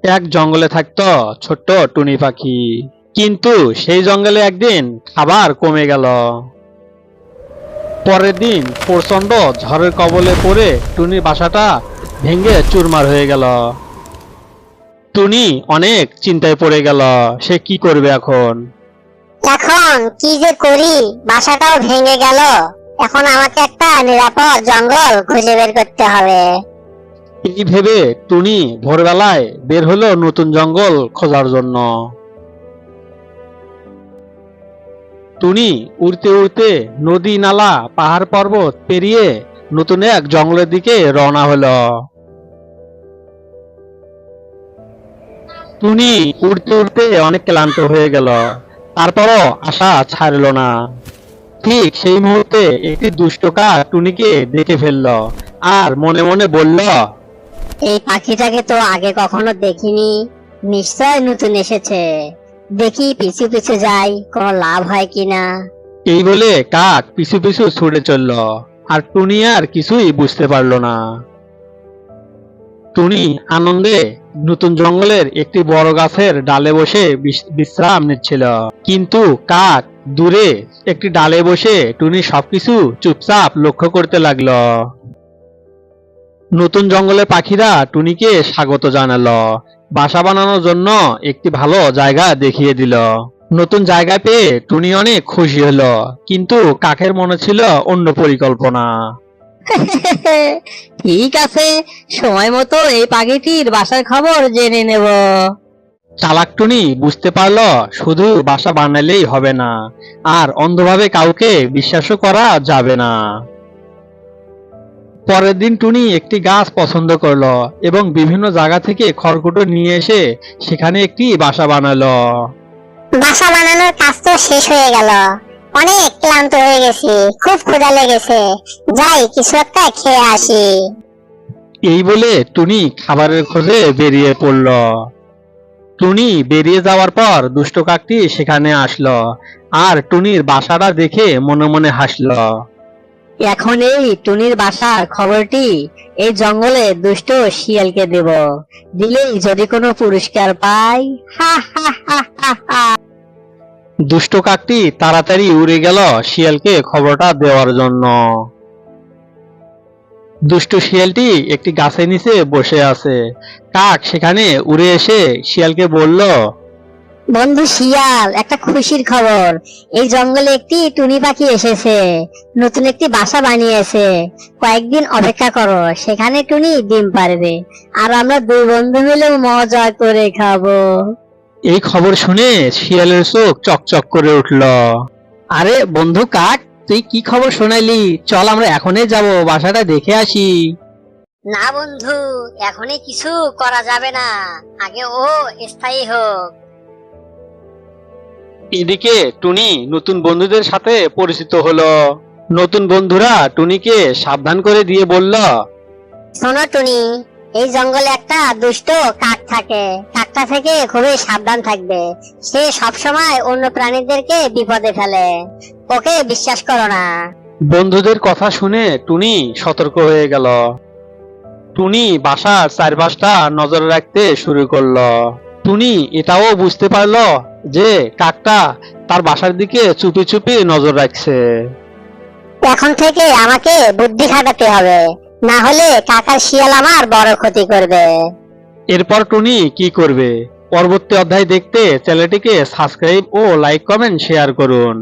এক জঙ্গলে থাকতো ছোট্ট টুনি পাখি। কিন্তু সেই জঙ্গলে একদিন খাবার কমে গেল। পরের দিন প্রচন্ড ঝড়ের কবলে পড়ে টুনির বাসাটা ভেঙে চুরমার হয়ে গেল। টুনি অনেক চিন্তায় পড়ে গেল, সে কি করবে এখন। এখন কি যে করি, বাসাটাও ভেঙে গেল। এখন আমাকে একটা নিরাপদ জঙ্গল খুঁজে বের করতে হবে। এই ভেবে টুনি ভোরবেলায় বের হলো নতুন জঙ্গল খোঁজার জন্য। টুনি উড়তে উড়তে নদী নালা পাহাড় পর্বত পেরিয়ে নতুন এক জঙ্গলের দিকে রওনা হলো। টুনি উড়তে উড়তে অনেক ক্লান্ত হয়ে গেল, তারপরও আশা ছাড়ল না। ঠিক সেই মুহূর্তে একটি দুষ্ট কাক টুনিকে দেখে ফেললো আর মনে মনে বলল, এই পাখিটাকে তো আগে কখনো দেখিনি, নিশ্চয় নতুন এসেছে। দেখি পিছু পিছু যাই, কোনো লাভ হয় কিনা। এই বলে কাক পিছু পিছু ছুটে চলল। আর টুনি আর কিছুই বুঝতে পারল না। টুনি আনন্দে নতুন জঙ্গলের একটি বড় গাছের ডালে বসে বিশ্রাম নিচ্ছিল। কিন্তু কাক দূরে একটি ডালে বসে টুনি সবকিছু চুপচাপ লক্ষ্য করতে লাগলো। নতুন জঙ্গলের পাখিরা টুনিকে স্বাগত জানালো, বাসা বানানোর জন্য একটি ভালো জায়গা দেখিয়ে দিল। নতুন জায়গা পেয়ে টুনি অনেক খুশি হলো, কিন্তু কাকের মনে ছিল অন্য পরিকল্পনা। ঠিক আছে, সময় মতো এই পাখিটির বাসার খবর জেনে নেব। চালাক টুনি বুঝতে পারলো শুধু বাসা বানালেই হবে না, আর অন্ধভাবে কাউকে বিশ্বাসও করা যাবে না। পরের দিন টুনি একটি গাছ পছন্দ করলো এবং বিভিন্ন জায়গা থেকে খড়কুটো নিয়ে এসে সেখানে একটি বাসা বানালো। বাসা বানানোর কাজ তো শেষ হয়ে গেল। অনেক ক্লান্ত হয়ে গেছি, খুব ক্ষুধা লেগেছে। যাই কিছু একটা খেয়ে আসি। এই বলে টুনি খাবারের খোঁজে বেরিয়ে পড়ল। টুনি বেরিয়ে যাওয়ার পর দুষ্ট কাকটি সেখানে আসলো আর টুনির বাসাটা দেখে মনে মনে হাসলো। এখন এই টুনির বাসার খবরটি এই জঙ্গলে দুষ্ট শিয়ালকে দেব। দিলেই যদি কোনো পুরস্কার পাই, হা হা হা হা হা। দুষ্ট কাকটি তাড়াতাড়ি উড়ে গেল শিয়ালকে খবরটা দেওয়ার জন্য। দুষ্ট শিয়ালটি একটি গাছের নিচে বসে আছে। কাক সেখানে উড়ে এসে শিয়ালকে বলল, বন্ধু শিয়াল, একটা খুশির খবর। এই জঙ্গলে একটি টুনি পাখি এসেছে, নতুন একটি বাসা বানিয়েছে। কয়েকদিন অপেক্ষা করো, সেখানে টুনি ডিম পারবে, আর আমরা দুই বন্ধু মিলে মজা করে খাবো। এই খবর শুনে শিয়ালের চোখ চকচক করে উঠল। আরে বন্ধু কাক, তুই কি খবর শোনাইলি? চল আমরা এখনই যাব, বাসাটা দেখে আসি। না বন্ধু, এখনই কিছু করা যাবে না, আগে ও স্থায়ী হোক। এদিকে টুনি নতুন বন্ধুদের সাথে পরিচিত হলো। নতুন বন্ধুরা টুনিকে সাবধান করে দিয়ে বলল, শোনো টুনি, এই জঙ্গলে একটা দুষ্ট কাক থাকে। কাকটা থেকে খুবই সাবধান থাকবে। সে সবসময় অন্য প্রাণীদেরকে বিপদে ফেলে, ওকে বিশ্বাস করো না। বন্ধুদের কথা শুনে টুনি সতর্ক হয়ে গেল। টুনি বাসার চারপাশটা নজর রাখতে শুরু করলো। টুনি এটাও বুঝতে পারলো যে কাকটা তার বাসার দিকে চুপি চুপি নজর রাখছে। এখন থেকে আমাকে বুদ্ধি খাটাতে হবে, না হলে কাকার শিয়াল আমার বড় ক্ষতি করবে। এরপর টুনি কি করবে, পরবর্তী অধ্যায় দেখতে চ্যানেলটিকে সাবস্ক্রাইব ও লাইক কমেন্ট শেয়ার করুন।